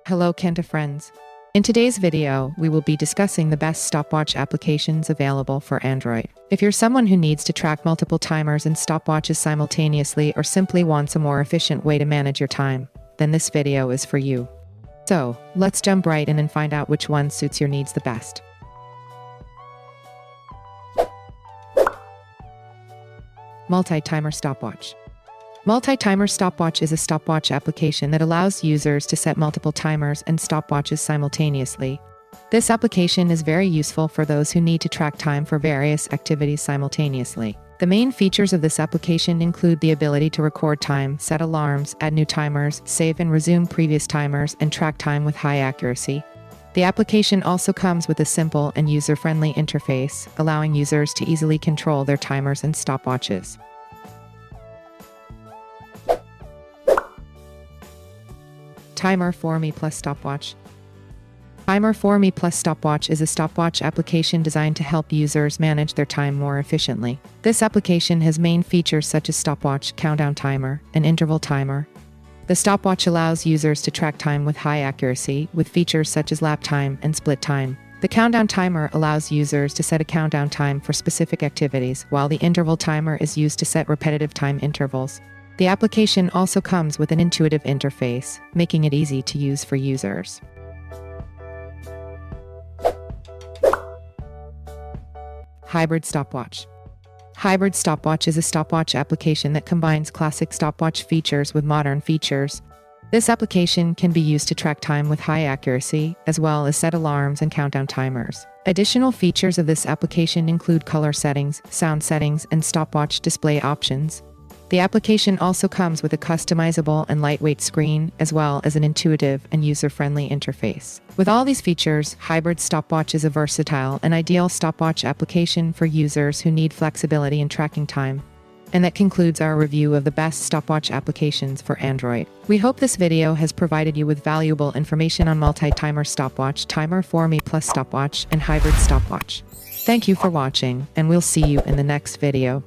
Hello Kenta friends. In today's video, we will be discussing the best stopwatch applications available for Android. If you're someone who needs to track multiple timers and stopwatches simultaneously or simply wants a more efficient way to manage your time, then this video is for you. So, let's jump right in and find out which one suits your needs the best. Multi-timer stopwatch. Multi-timer stopwatch is a stopwatch application that allows users to set multiple timers and stopwatches simultaneously. This application is very useful for those who need to track time for various activities simultaneously. The main features of this application include the ability to record time, set alarms, add new timers, save and resume previous timers, and track time with high accuracy. The application also comes with a simple and user-friendly interface, allowing users to easily control their timers and stopwatches. Timer for Me Plus Stopwatch. Timer for Me Plus Stopwatch is a stopwatch application designed to help users manage their time more efficiently. This application has main features such as stopwatch, countdown timer, and interval timer. The stopwatch allows users to track time with high accuracy, with features such as lap time and split time. The countdown timer allows users to set a countdown time for specific activities, while the interval timer is used to set repetitive time intervals. The application also comes with an intuitive interface, making it easy to use for users. Hybrid stopwatch. Hybrid stopwatch is a stopwatch application that combines classic stopwatch features with modern features. This application can be used to track time with high accuracy, as well as set alarms and countdown timers. Additional features of this application include color settings, sound settings, and stopwatch display options. The application also comes with a customizable and lightweight screen, as well as an intuitive and user-friendly interface. With all these features, Hybrid Stopwatch is a versatile and ideal stopwatch application for users who need flexibility in tracking time. And that concludes our review of the best stopwatch applications for Android. We hope this video has provided you with valuable information on multi-timer stopwatch, Timer for Me Plus Stopwatch, and Hybrid Stopwatch. Thank you for watching, and we'll see you in the next video.